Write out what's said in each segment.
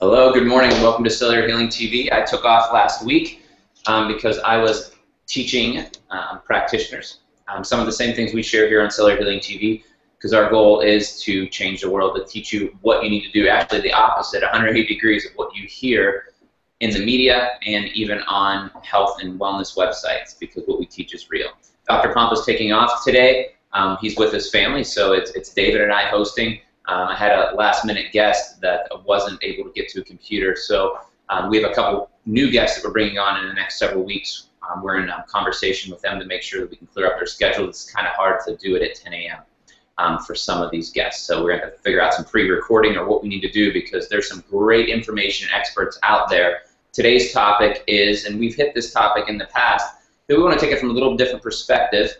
Hello, good morning, and welcome to Cellular Healing TV. I took off last week because I was teaching practitioners some of the same things we share here on Cellular Healing TV, because our goal is to change the world, to teach you what you need to do, actually the opposite, 180 degrees of what you hear in the media and even on health and wellness websites, because what we teach is real. Dr. Pompa's taking off today. He's with his family, so it's David and I hosting. I had a last-minute guest that wasn't able to get to a computer, so we have a couple new guests that we're bringing on in the next several weeks. We're in conversation with them to make sure that we can clear up their schedule. It's kind of hard to do it at 10 a.m. For some of these guests, so we're going to have to figure out some pre-recording or what we need to do, because there's some great information experts out there. Today's topic is, and we've hit this topic in the past, but we want to take it from a little different perspective.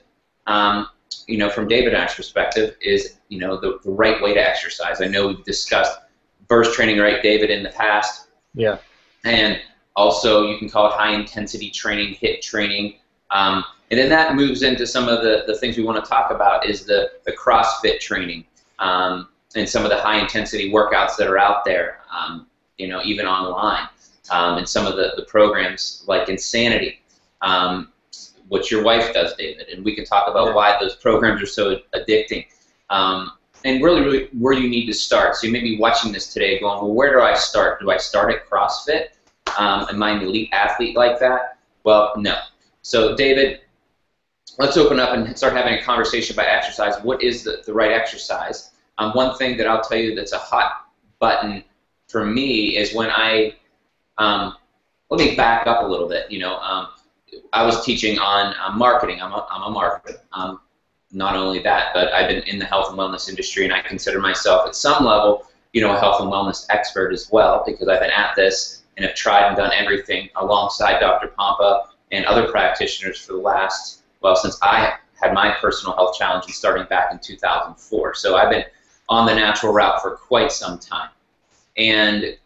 From David and I's perspective, is the right way to exercise. I know we've discussed burst training, right, David, in the past. Yeah. And also you can call it high intensity training, HIIT training. And then that moves into some of the things we want to talk about is the CrossFit training and some of the high intensity workouts that are out there, even online, and some of the programs like Insanity. What your wife does, David, and we can talk about why those programs are so addicting, and really where you need to start. So you may be watching this today going, well, where do I start? Do I start at CrossFit? Am I an elite athlete like that? Well, no. So David, let's open up and start having a conversation about exercise. What is the right exercise? One thing that I'll tell you that's a hot button for me is when let me back up a little bit, I was teaching on marketing. I'm a marketer. Not only that, but I've been in the health and wellness industry, and I consider myself at some level, a health and wellness expert as well, because I've been at this and have tried and done everything alongside Dr. Pompa and other practitioners for the last, since I had my personal health challenges starting back in 2004. So I've been on the natural route for quite some time. And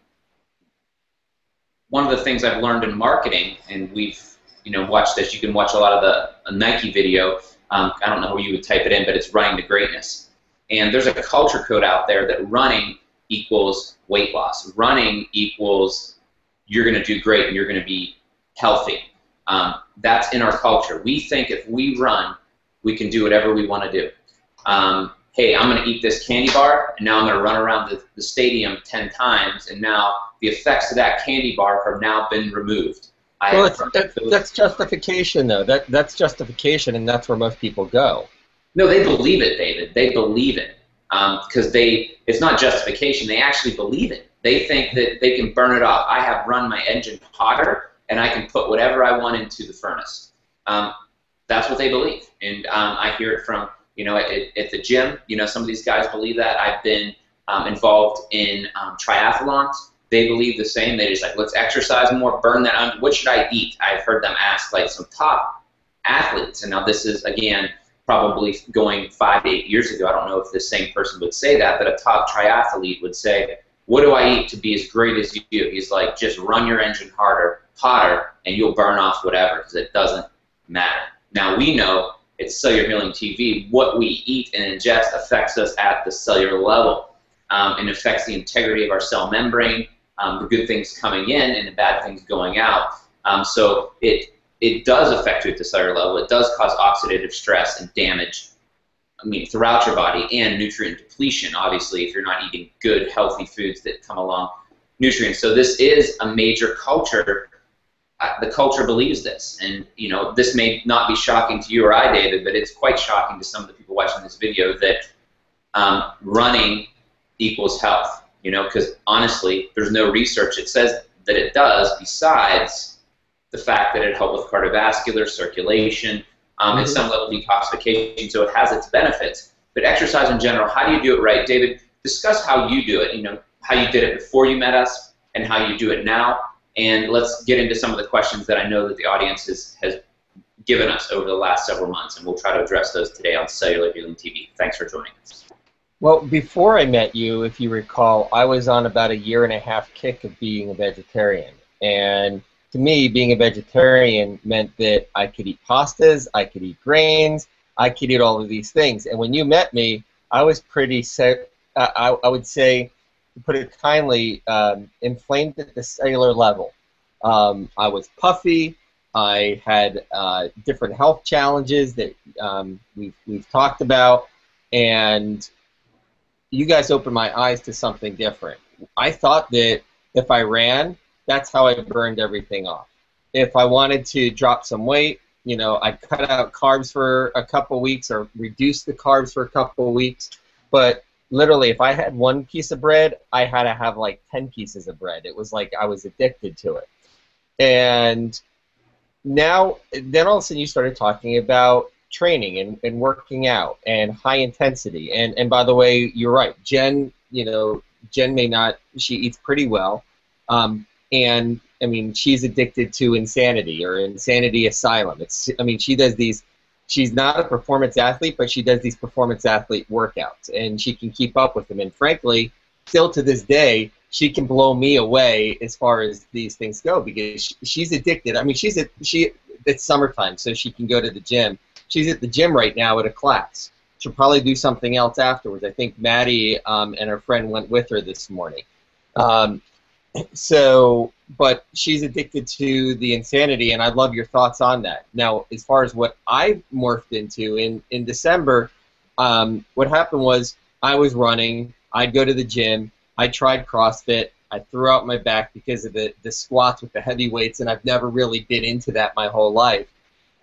one of the things I've learned in marketing, and we've watch this. You can watch a lot of the Nike video. I don't know where you would type it in, but it's running to greatness. And there's a culture code out there that running equals weight loss. Running equals you're going to do great and you're going to be healthy. That's in our culture. We think if we run, we can do whatever we want to do. Hey, I'm going to eat this candy bar, and now I'm going to run around the stadium 10 times, and now the effects of that candy bar have now been removed. Well, that's justification, though. That's justification, and that's where most people go. No, they believe it, David. They believe it because it's not justification. They actually believe it. They think that they can burn it off. I have run my engine hotter, and I can put whatever I want into the furnace. That's what they believe, and I hear it from at the gym. Some of these guys believe that. I've been involved in triathlons. They believe the same. They just let's exercise more, burn that. What should I eat? I've heard them ask some top athletes, and now this is again probably going 5 to 8 years ago. I don't know if the same person would say that, but a top triathlete would say, "What do I eat to be as great as you?" He's like, "Just run your engine hotter, and you'll burn off whatever, because it doesn't matter." Now we know it's Cellular Healing TV. What we eat and ingest affects us at the cellular level, and affects the integrity of our cell membrane. The good things coming in and the bad things going out. So it does affect you at the cellular level. It does cause oxidative stress and damage, throughout your body, and nutrient depletion, obviously, if you're not eating good, healthy foods that come along nutrients. So this is a major culture. The culture believes this. And, this may not be shocking to you or I, David, but it's quite shocking to some of the people watching this video that running equals health. Because honestly, there's no research that says that it does, besides the fact that it helps with cardiovascular circulation, and some level of detoxification, so it has its benefits. But exercise in general, how do you do it right? David, discuss how you do it, how you did it before you met us and how you do it now. And let's get into some of the questions that I know that the audience has given us over the last several months, and we'll try to address those today on Cellular Healing TV. Thanks for joining us. Well, before I met you, if you recall, I was on about a 1.5-year kick of being a vegetarian. And to me, being a vegetarian meant that I could eat pastas, I could eat grains, I could eat all of these things. And when you met me, I was pretty, I would say, to put it kindly, inflamed at the cellular level. I was puffy. I had different health challenges that we've talked about, and you guys opened my eyes to something different. I thought that if I ran, that's how I burned everything off. If I wanted to drop some weight, you know, I'd cut out carbs for a couple weeks or reduce the carbs for a couple weeks. But literally, if I had one piece of bread, I had to have like 10 pieces of bread. It was like I was addicted to it. And now, then all of a sudden you started talking about training and working out and high intensity. And by the way, you're right. Jen, you know, Jen may not, she eats pretty well. And I mean, she's addicted to Insanity or Insanity Asylum. I mean, she does these, she's not a performance athlete, but she does these performance athlete workouts, and she can keep up with them. And frankly, still to this day, she can blow me away as far as these things go because she's addicted. I mean, it's summertime, so she can go to the gym. She's at the gym right now at a class. She'll probably do something else afterwards. I think Maddie and her friend went with her this morning. But she's addicted to the Insanity, and I'd love your thoughts on that. Now, as far as what I've morphed into, in December, what happened was I was running, I'd go to the gym, I tried CrossFit, I threw out my back because of the squats with the heavy weights, and I've never really been into that my whole life.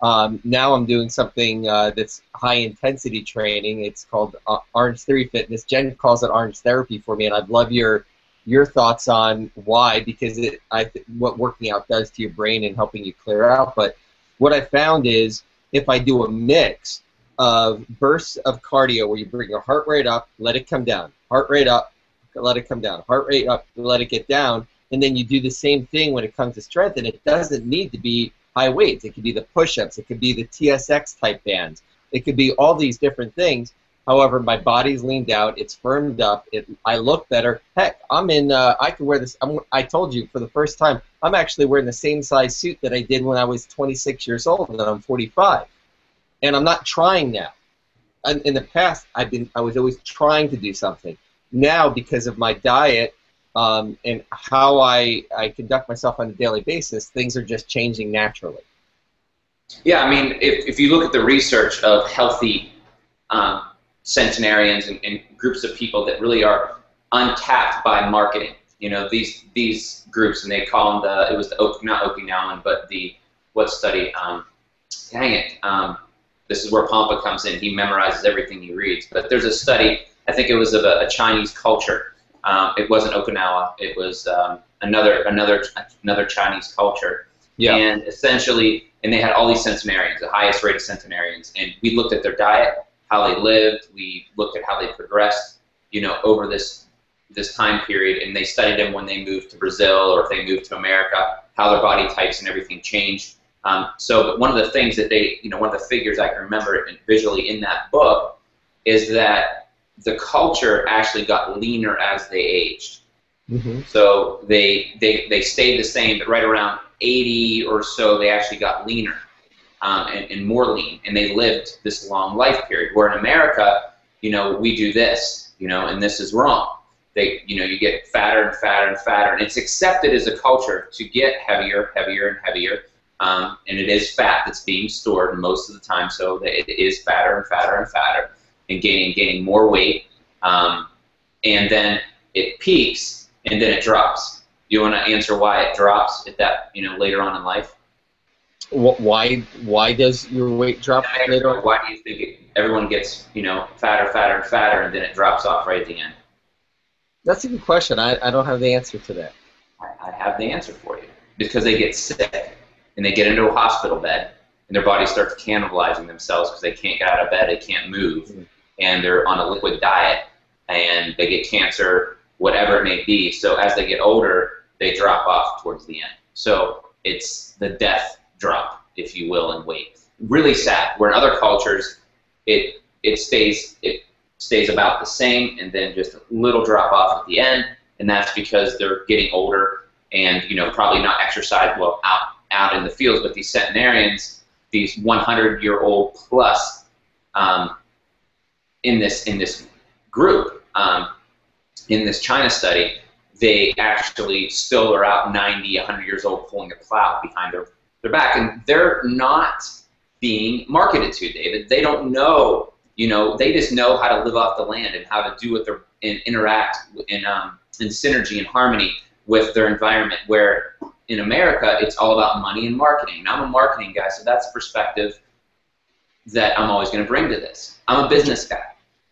Now I'm doing something that's high-intensity training. It's called Orange Theory Fitness. Jen calls it Orange Therapy for me, and I'd love your thoughts on why, because what working out does to your brain and helping you clear out. But what I found is if I do a mix of bursts of cardio where you bring your heart rate up, let it come down, heart rate up, let it come down, heart rate up, let it get down, and then you do the same thing when it comes to strength, and it doesn't need to be high weights. It could be the push-ups, it could be the TSX type bands, it could be all these different things. However, my body's leaned out, it's firmed up, I look better. Heck, I could wear this, I told you for the first time, I'm actually wearing the same size suit that I did when I was 26 years old, and I'm 45. And I'm not trying now. In the past, I was always trying to do something. Now, because of my diet and how I conduct myself on a daily basis, things are just changing naturally. Yeah, I mean, if you look at the research of healthy centenarians and groups of people that really are untapped by marketing, you know, these groups, and they call them not Okinawan, but what study? Dang it. This is where Pampa comes in. He memorizes everything he reads. But there's a study, I think it was of a Chinese culture. It wasn't Okinawa. It was another Chinese culture. Yeah. And essentially, and they had all these centenarians, the highest rate of centenarians. And we looked at their diet, how they lived. We looked at how they progressed, you know, over this time period. And they studied them when they moved to Brazil or if they moved to America, how their body types and everything changed. But one of the things that one of the figures I can remember visually in that book is that the culture actually got leaner as they aged. Mm-hmm. So they stayed the same, but right around 80 or so, they actually got leaner and more lean, and they lived this long life period. Where in America, you know, we do this, you know, and this is wrong. You get fatter and fatter and fatter, and it's accepted as a culture to get heavier, heavier, and heavier. And it is fat that's being stored most of the time, so that it is fatter and fatter and fatter, and gaining more weight, and then it peaks and then it drops. Do you want to answer why it drops at that, you know, later on in life? Why does your weight drop later on? Why do you think everyone gets, you know, fatter, fatter, and fatter, and then it drops off right at the end? That's a good question. I don't have the answer to that. I have the answer for you. Because they get sick. And they get into a hospital bed, and their body starts cannibalizing themselves because they can't get out of bed, they can't move, and they're on a liquid diet, and they get cancer, whatever it may be. So as they get older, they drop off towards the end. So it's the death drop, if you will, in weight. Really sad. Where in other cultures, it stays about the same, and then just a little drop off at the end, and that's because they're getting older and, you know, probably not exercise well out in the fields. But these centenarians, these 100-year-old plus in this group, in this China study, they actually still are out 90, 100 years old pulling a plow behind their back, and they're not being marketed to, David. They don't know, they just know how to live off the land and how to do what they're, and interact in synergy and harmony with their environment, where in America, it's all about money and marketing. And I'm a marketing guy, so that's a perspective that I'm always going to bring to this. I'm a business guy.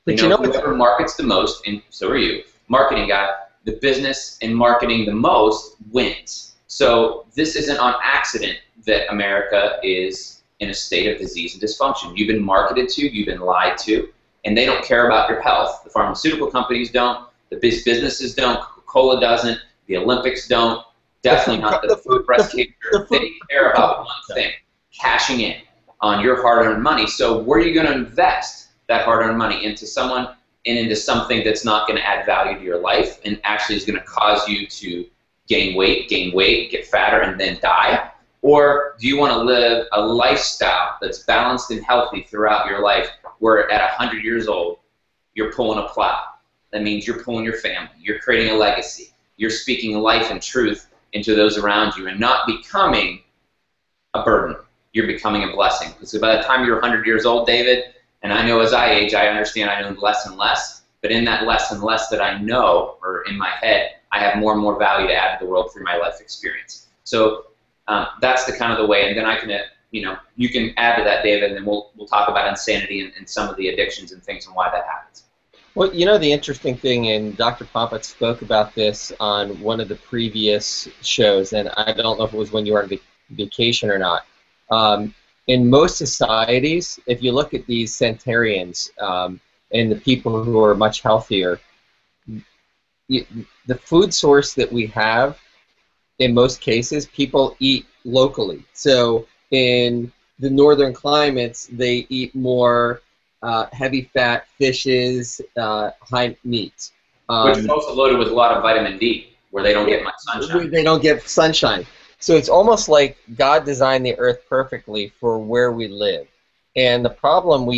But Whoever markets the most, and so are you, marketing guy, the business and marketing the most wins. So this isn't on accident that America is in a state of disease and dysfunction. You've been marketed to, you've been lied to, and they don't care about your health. The pharmaceutical companies don't, the businesses don't, Coca-Cola doesn't, the Olympics don't, definitely not the food breast cancer. They care about one thing, cashing in on your hard-earned money. So where are you going to invest that hard-earned money? Into someone and into something that's not going to add value to your life and actually is going to cause you to gain weight, get fatter, and then die? Or do you want to live a lifestyle that's balanced and healthy throughout your life, where at 100 years old, you're pulling a plow? That means you're pulling your family, you're creating a legacy, you're speaking life and truth into those around you, and not becoming a burden. You're becoming a blessing. So by the time you're 100 years old, David, and I know as I age, I understand I know less and less, but in that less and less that I know, or in my head, I have more and more value to add to the world through my life experience. So that's the kind of the way, and then I can, you can add to that, David, and then we'll talk about insanity and some of the addictions and things and why that happens. Well, the interesting thing, and Dr. Pompett spoke about this on one of the previous shows, and I don't know if it was when you were on vacation or not. In most societies, if you look at these centenarians and the people who are much healthier, the food source that we have, in most cases, people eat locally. So in the northern climates, they eat more heavy fat fishes, high meats. Which is also loaded with a lot of vitamin D, where they don't get much sunshine. They don't get sunshine. So it's almost like God designed the earth perfectly for where we live. And the problem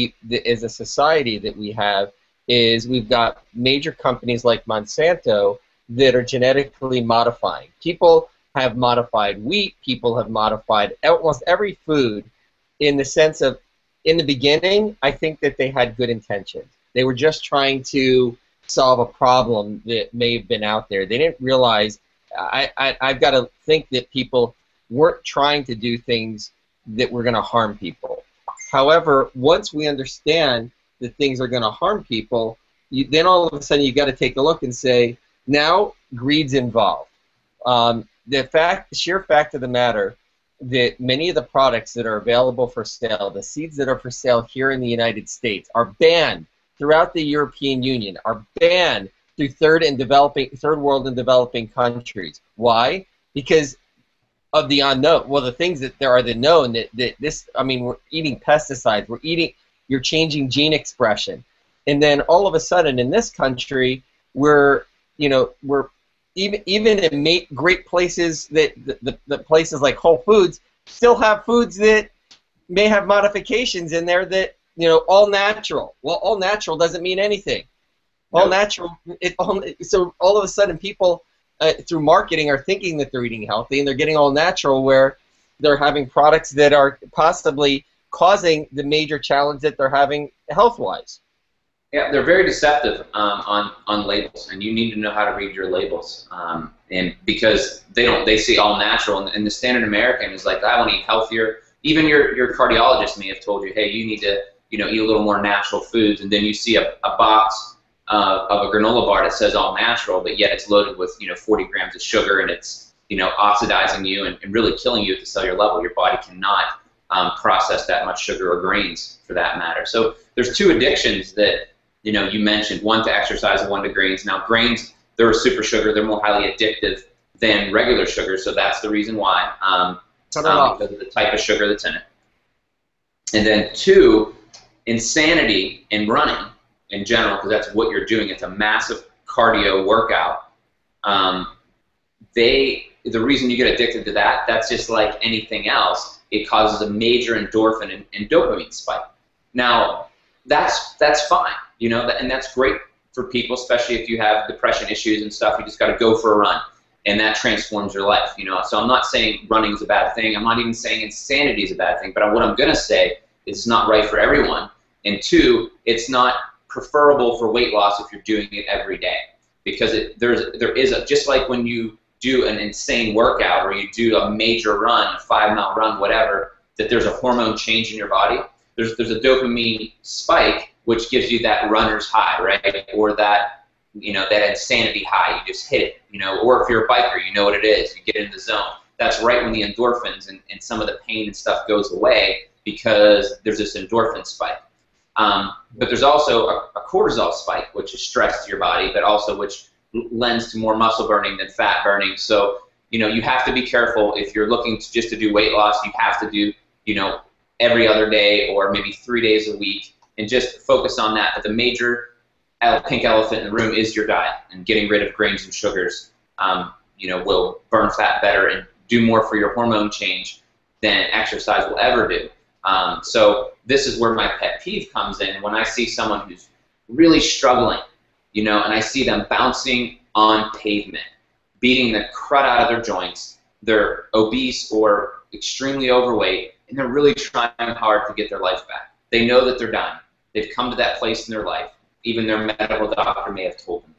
as a society that we have is we've got major companies like Monsanto that are genetically modifying. People have modified wheat, people have modified almost every food, in the sense of, in the beginning, I think that they had good intentions. They were just trying to solve a problem that may have been out there. They didn't realize, I've got to think that people weren't trying to do things that were going to harm people. However, once we understand that things are going to harm people, then all of a sudden you've got to take a look and say, now greed's involved. The sheer fact of the matter that many of the products that are available for sale, the seeds that are for sale here in the United States, are banned throughout the European Union, are banned through third world and developing countries. Why? Because of the unknown. Well, the things that there are the known, we're eating pesticides, you're changing gene expression. And then all of a sudden in this country, we're even in great places, that the places like Whole Foods still have foods that may have modifications in there that, all natural. Well, all natural doesn't mean anything. All natural, so all of a sudden people, through marketing, are thinking that they're eating healthy, and they're getting all natural, where they're having products that are possibly causing the major challenge that they're having health-wise. Yeah, they're very deceptive on labels, and you need to know how to read your labels. And because they see all natural, and the standard American is like, I want to eat healthier. Even your cardiologist may have told you, hey, you need to eat a little more natural foods, and then you see a box of a granola bar that says all natural, but yet it's loaded with 40 grams of sugar, and it's oxidizing you and really killing you at the cellular level. Your body cannot process that much sugar, or grains for that matter. So there's two addictions that you mentioned, one to exercise and one to grains. Now grains, they're a super sugar, they're more highly addictive than regular sugar, so that's the reason why, because of the type of sugar that's in it. And then two, insanity in running in general, because that's what you're doing. It's a massive cardio workout. The reason you get addicted to that, that's just like anything else. It causes a major endorphin and dopamine spike. Now, that's fine, and that's great for people, especially if you have depression issues and stuff. You just got to go for a run, and that transforms your life. You know, so I'm not saying running is a bad thing. I'm not even saying insanity is a bad thing. But what I'm gonna say is it's not right for everyone, and two, it's not preferable for weight loss if you're doing it every day, because there is a, just like when you do an insane workout or you do a major run, a 5-mile run, whatever, that there's a hormone change in your body. There's a dopamine spike which gives you that runner's high, right? Or that, you know, that insanity high. You just hit it, you know. Or if you're a biker, you know what it is. You get in the zone. That's right when the endorphins and some of the pain and stuff goes away, because there's this endorphin spike. But there's also a cortisol spike, which is stress to your body, but also which lends to more muscle burning than fat burning. So, you know, you have to be careful if you're looking to do weight loss. You have to do, you know, every other day or maybe 3 days a week, and just focus on that. But the major pink elephant in the room is your diet, and getting rid of grains and sugars, you know, will burn fat better and do more for your hormone change than exercise will ever do. So this is where my pet peeve comes in. When I see someone who's really struggling, you know, and I see them bouncing on pavement, beating the crud out of their joints, they're obese or extremely overweight, and they're really trying hard to get their life back. They know that they're dying. They've come to that place in their life. Even their medical doctor may have told them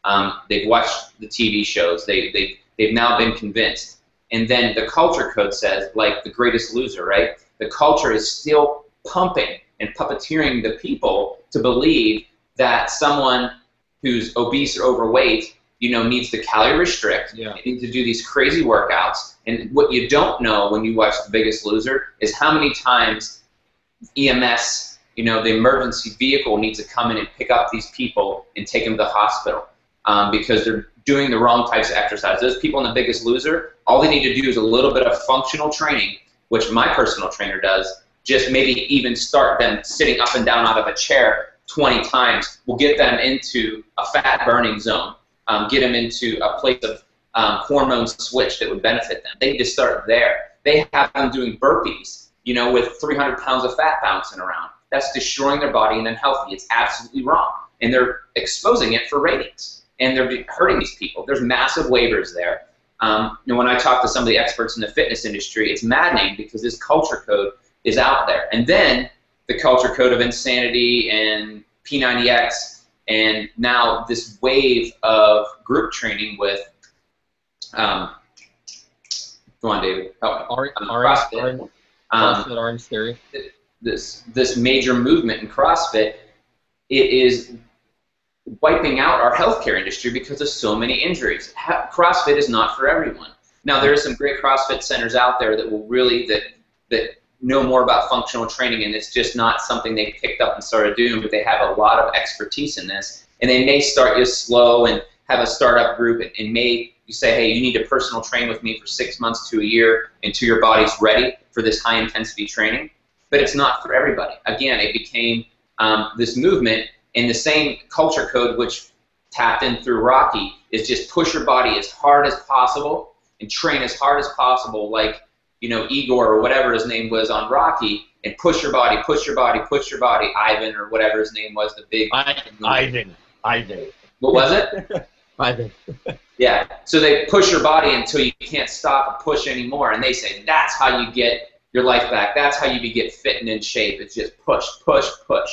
that. They've watched the TV shows. They've now been convinced. And then the culture code says, like The Greatest Loser, right? The culture is still pumping and puppeteering the people to believe that someone who's obese or overweight, you know, needs to calorie restrict, needs to do these crazy workouts. And what you don't know when you watch The Biggest Loser is how many times EMS, you know, the emergency vehicle needs to come in and pick up these people and take them to the hospital because they're doing the wrong types of exercise. Those people in The Biggest Loser, all they need to do is a little bit of functional training, which my personal trainer does. Just maybe even start them sitting up and down out of a chair 20 times. Will get them into a fat burning zone, get them into a place of hormone switch that would benefit them. They need to start there. They have them doing burpees, you know, with 300 pounds of fat bouncing around. That's destroying their body and unhealthy. It's absolutely wrong. And they're exposing it for ratings. And they're hurting these people. There's massive waivers there. And when I talk to some of the experts in the fitness industry, it's maddening because this culture code is out there. And then the culture code of insanity and P90X, and now this wave of group training with, go on, David. CrossFit. CrossFit Orange Theory. This major movement in CrossFit, it is wiping out our healthcare industry because of so many injuries. CrossFit is not for everyone. Now, there are some great CrossFit centers out there that will really, that know more about functional training, and it's just not something they picked up and started doing, but they have a lot of expertise in this. And they may start you slow and have a startup group, and may you say, hey, you need to personal train with me for 6 months to a year until your body's ready for this high intensity training. But it's not for everybody. Again, it became this movement, and the same culture code which tapped in through Rocky is just push your body as hard as possible and train as hard as possible, like, you know, Igor or whatever his name was on Rocky, and push your body, push your body, push your body. Ivan or whatever his name was, the big Ivan. What was it? Ivan. Yeah. So they push your body until you can't stop and push anymore, and they say that's how you get your life back. That's how you get fit and in shape. It's just push, push, push.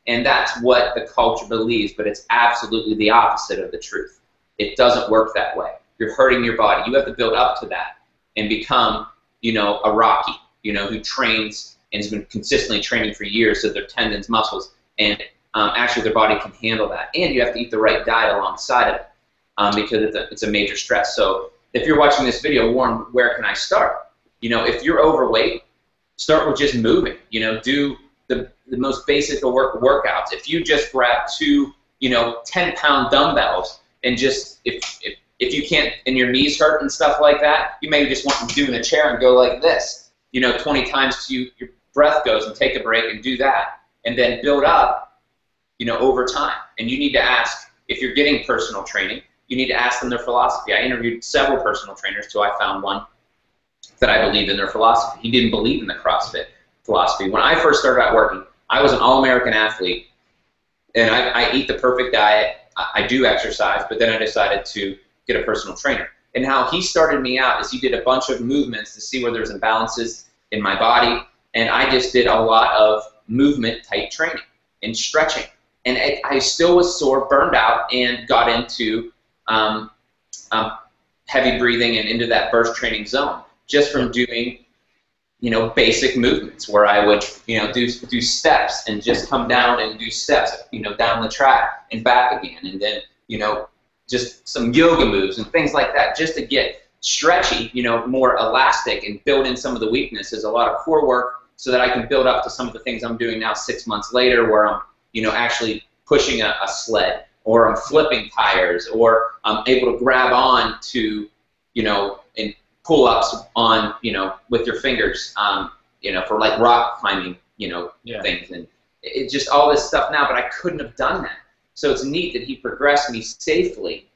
And that's what the culture believes, but it's absolutely the opposite of the truth. It doesn't work that way. You're hurting your body. You have to build up to that and become, you know, a Rocky, you know, who trains and has been consistently training for years so their tendons, muscles, and actually their body can handle that. And you have to eat the right diet alongside of it because it's a major stress. So if you're watching this video, Warren, where can I start? You know, if you're overweight, start with just moving. You know, do the most basic of workouts. If you just grab two, you know, 10-pound dumbbells and just, if you can't, and your knees hurt and stuff like that, you maybe just want to do in a chair and go like this, you know, 20 times till your breath goes, and take a break and do that. And then build up, you know, over time. And you need to ask, if you're getting personal training, you need to ask them their philosophy. I interviewed several personal trainers till I found one that I believed in their philosophy. He didn't believe in the CrossFit philosophy. When I first started out working, I was an all-American athlete, and I eat the perfect diet, I do exercise, but then I decided to get a personal trainer. And how he started me out is he did a bunch of movements to see where there's imbalances in my body, and I just did a lot of movement type training and stretching. And I still was sore, burned out, and got into heavy breathing and into that burst training zone just from doing, basic movements where I would, do steps and just come down and do steps, down the track and back again, and then, just some yoga moves and things like that, just to get stretchy, more elastic, and build in some of the weaknesses, a lot of core work, so that I can build up to some of the things I'm doing now 6 months later, where I'm, actually pushing a sled, or I'm flipping tires, or I'm able to grab on to, and pull-ups on, with your fingers, for like rock climbing, things, and it's just all this stuff now, but I couldn't have done that. So it's neat that he progressed me safely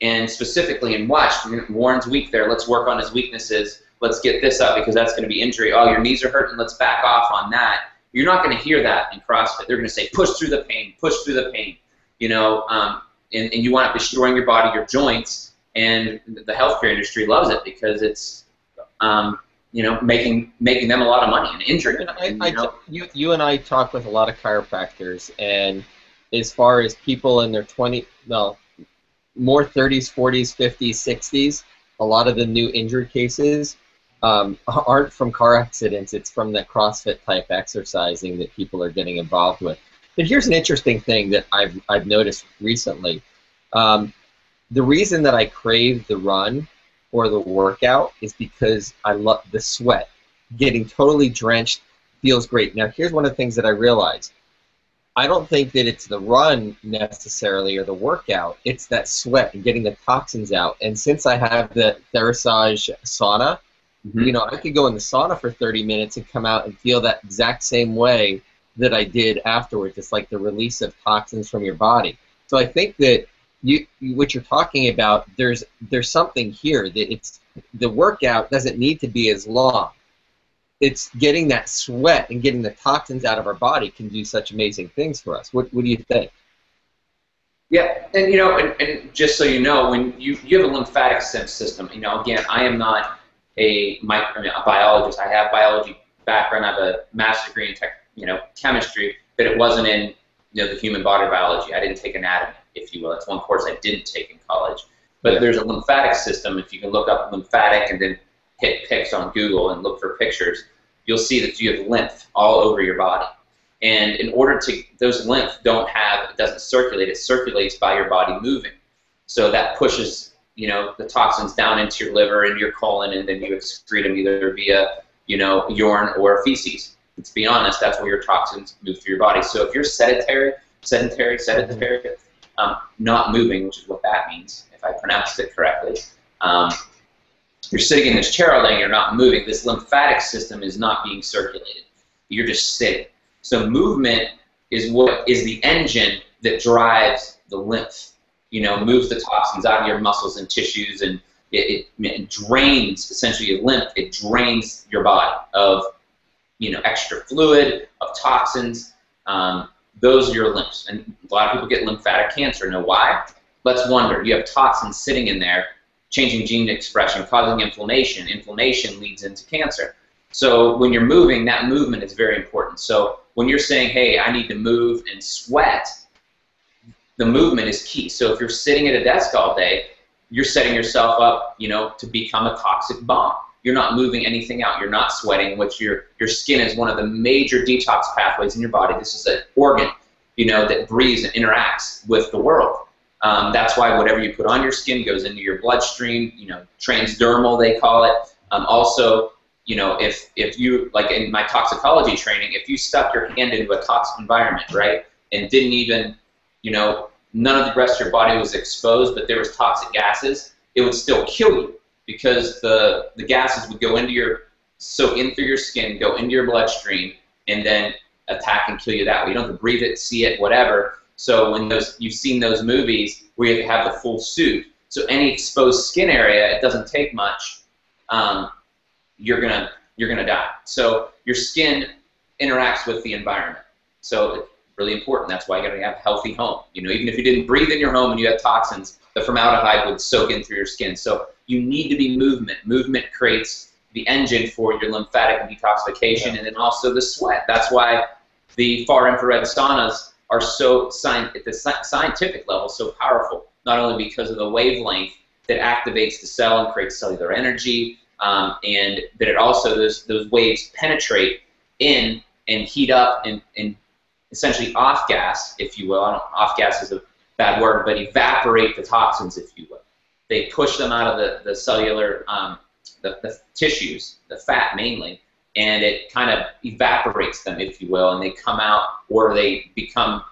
and specifically, and watch, Warren's weak there, let's work on his weaknesses, let's get this up because that's going to be injury. Oh, your knees are hurting, let's back off on that. You're not going to hear that in CrossFit. They're going to say, push through the pain, push through the pain, and you want to destroying your body, your joints, and the healthcare industry loves it because it's, making them a lot of money and injury. You and I talk with a lot of chiropractors, and as far as people in their more 30s, 40s, 50s, 60s, a lot of the new injury cases aren't from car accidents. It's from that CrossFit type exercising that people are getting involved with. But here's an interesting thing that I've noticed recently. The reason that I crave the run or the workout is because I love the sweat. Getting totally drenched feels great. Now, here's one of the things that I realized. I don't think that it's the run necessarily or the workout. It's that sweat and getting the toxins out. And since I have the Therasage sauna, I could go in the sauna for 30 minutes and come out and feel that exact same way that I did afterwards. It's like the release of toxins from your body. So I think that what you're talking about, there's something here that it's the workout doesn't need to be as long. It's getting that sweat and getting the toxins out of our body can do such amazing things for us. What do you think? Yeah, and and just so you know, when you have a lymphatic system, again, I am not a biologist. I have biology background. I have a master's degree in chemistry, but it wasn't in the human body biology. I didn't take anatomy, if you will. That's one course I didn't take in college. But there's a lymphatic system. If you can look up lymphatic and then hit pics on Google and look for pictures, you'll see that you have lymph all over your body. And in order to, those lymph it doesn't circulate, it circulates by your body moving. So that pushes, the toxins down into your liver and your colon, and then you excrete them either via, urine or feces. Let's be honest, that's where your toxins move through your body. So if you're sedentary, not moving, which is what that means, if I pronounced it correctly, you're sitting in this chair all day and you're not moving, this lymphatic system is not being circulated. You're just sitting. So movement is what is the engine that drives the lymph, moves the toxins out of your muscles and tissues, and it drains, essentially your lymph, it drains your body of, extra fluid, of toxins. Those are your lymphs. And a lot of people get lymphatic cancer. Know why? Let's wonder. You have toxins sitting in there, changing gene expression, causing inflammation. Inflammation leads into cancer. So when you're moving, that movement is very important. So when you're saying, hey, I need to move and sweat, the movement is key. So if you're sitting at a desk all day, you're setting yourself up, to become a toxic bomb. You're not moving anything out. You're not sweating, which your skin is one of the major detox pathways in your body. This is an organ, that breathes and interacts with the world. That's why whatever you put on your skin goes into your bloodstream, transdermal they call it. Also, if you, like in my toxicology training, if you stuck your hand into a toxic environment, right, and didn't even, none of the rest of your body was exposed, but there was toxic gases, it would still kill you because the gases would go soak in through your skin, go into your bloodstream, and then attack and kill you that way. You don't have to breathe it, see it, whatever. So when you've seen those movies where you have to have the full suit, so any exposed skin area, it doesn't take much, you're gonna die. So your skin interacts with the environment. So Really important. That's why you got to have a healthy home. You know, even if you didn't breathe in your home and you had toxins, the formaldehyde would soak in through your skin. So you need to be movement. Movement creates the engine for your lymphatic and detoxification, and then also the sweat. That's why the far infrared saunas are so at the scientific level so powerful. Not only because of the wavelength that activates the cell and creates cellular energy, and that it also those waves penetrate in and heat up and essentially off gas, if you will. Off gas is a bad word, but evaporate the toxins, if you will. They push them out of the cellular, the tissues, the fat mainly, and it kind of evaporates them, if you will, and they come out, or they become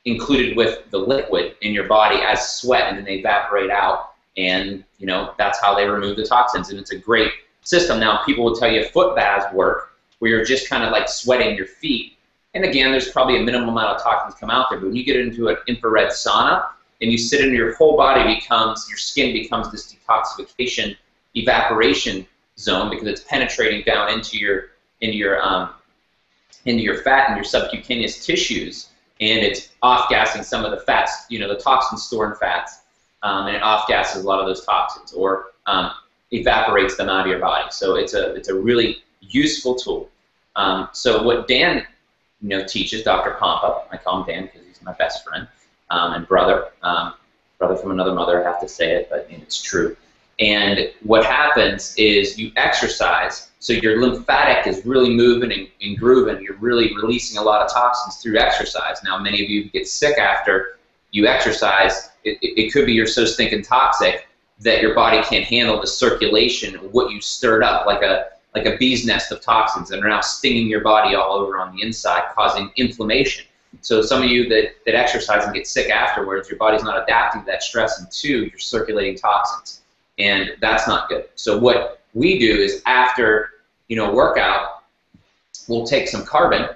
included with the liquid in your body as sweat, and then they evaporate out, and you know, that's how they remove the toxins, and it's a great system. Now, people will tell you foot baths work, where you're just kind of like sweating your feet, and again, there's probably a minimum amount of toxins come out there, but when you get into an infrared sauna, and you sit in, your whole body becomes, your skin becomes this detoxification evaporation zone, because it's penetrating down into your fat and your subcutaneous tissues, and it's off-gassing some of the fats. You know, the toxins store in fats, and it off-gasses a lot of those toxins, or evaporates them out of your body. So it's a really useful tool. So what Dan, you know, teaches, Dr. Pompa, I call him Dan because he's my best friend and brother, brother from another mother, I have to say it, but it's true. And what happens is you exercise, so your lymphatic is really moving and grooving. You're really releasing a lot of toxins through exercise. Now, many of you get sick after you exercise. It could be you're so stinking toxic that your body can't handle the circulation of what you stirred up, like a bee's nest of toxins, and are now stinging your body all over on the inside, causing inflammation. So some of you that exercise and get sick afterwards, your body's not adapting to that stress, and two, you're circulating toxins. And that's not good. So what we do is, after, you know, workout, we'll take some carbon,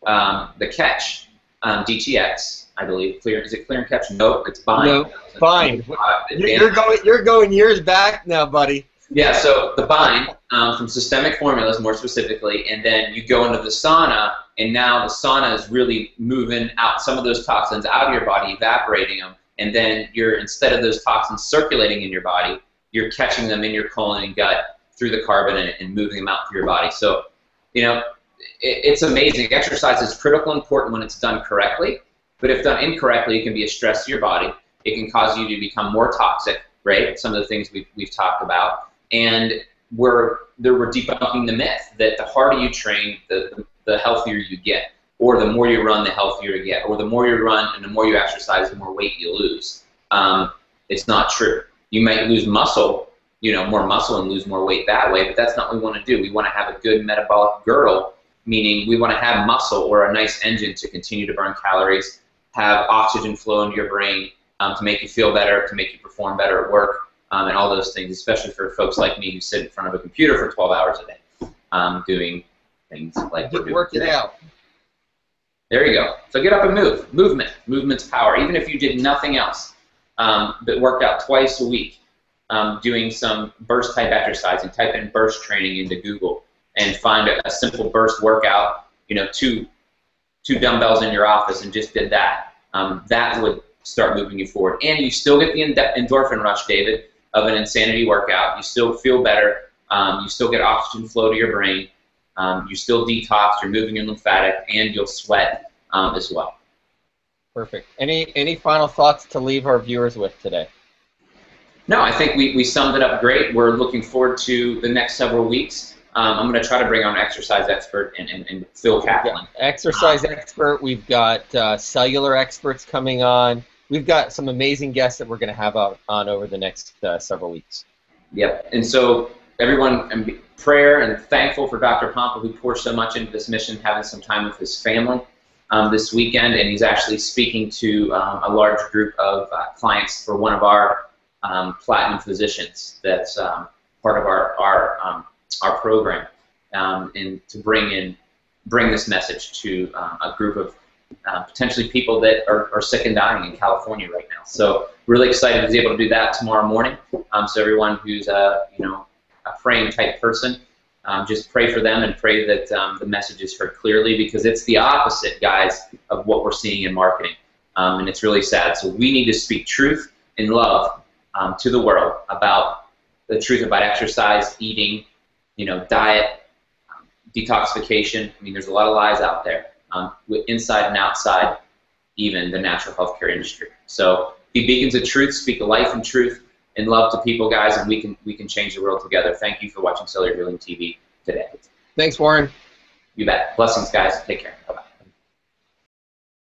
the Catch, DTX, I believe. Is it Clear and Catch? No, it's Bind. No, Bind. You're going years back now, buddy. Yeah. So the Bind from Systemic Formulas, more specifically, and then you go into the sauna, and now the sauna is really moving out some of those toxins out of your body, evaporating them, and then you're, instead of those toxins circulating in your body, you're catching them in your colon and gut through the carbon and moving them out through your body. So, you know, it's amazing. Exercise is critical and important when it's done correctly, but if done incorrectly, it can be a stress to your body. It can cause you to become more toxic, right? Some of the things we've talked about. And we're debunking the myth that the harder you train, the healthier you get, or the more you run, the healthier you get, or the more you run and the more you exercise, the more weight you lose. It's not true. You might lose muscle, you know, more muscle, and lose more weight that way, but that's not what we want to do. We want to have a good metabolic girdle, meaning we want to have muscle or a nice engine to continue to burn calories, have oxygen flow into your brain to make you feel better, to make you perform better at work, and all those things, especially for folks like me who sit in front of a computer for 12 hours a day doing things like we're doing work it today. out. There you go. So get up and move. Movement's power. Even if you did nothing else, but worked out twice a week, doing some burst type exercising. Type in burst training into Google and find a simple burst workout. You know, two dumbbells in your office, and just did that. That would start moving you forward, and you still get the endorphin rush, David, of an insanity workout. You still feel better. You still get oxygen flow to your brain. You still detox. You're moving your lymphatic, and you'll sweat as well. Perfect. Any final thoughts to leave our viewers with today? No, I think we summed it up great. We're looking forward to the next several weeks. I'm going to try to bring on an exercise expert and Phil Kaplan. Yeah, exercise expert. We've got cellular experts coming on. We've got some amazing guests that we're going to have on over the next several weeks. Yep. And so everyone, prayer and thankful for Dr. Pompa, who pours so much into this mission, having some time with his family this weekend, and he's actually speaking to a large group of clients for one of our platinum physicians that's part of our program, and to bring this message to a group of potentially people that are sick and dying in California right now. So really excited to be able to do that tomorrow morning. So everyone who's a praying type person, just pray for them and pray that the message is heard clearly, because it's the opposite, guys, of what we're seeing in marketing, and it's really sad. So we need to speak truth and love to the world about the truth about exercise, eating, diet, detoxification. I mean, there's a lot of lies out there, inside and outside, even the natural healthcare industry. So be beacons of truth, speak life and truth and love to people, guys, and we can change the world together. Thank you for watching Cellular Healing TV today. Thanks, Warren. You bet. Blessings, guys. Take care. Bye-bye.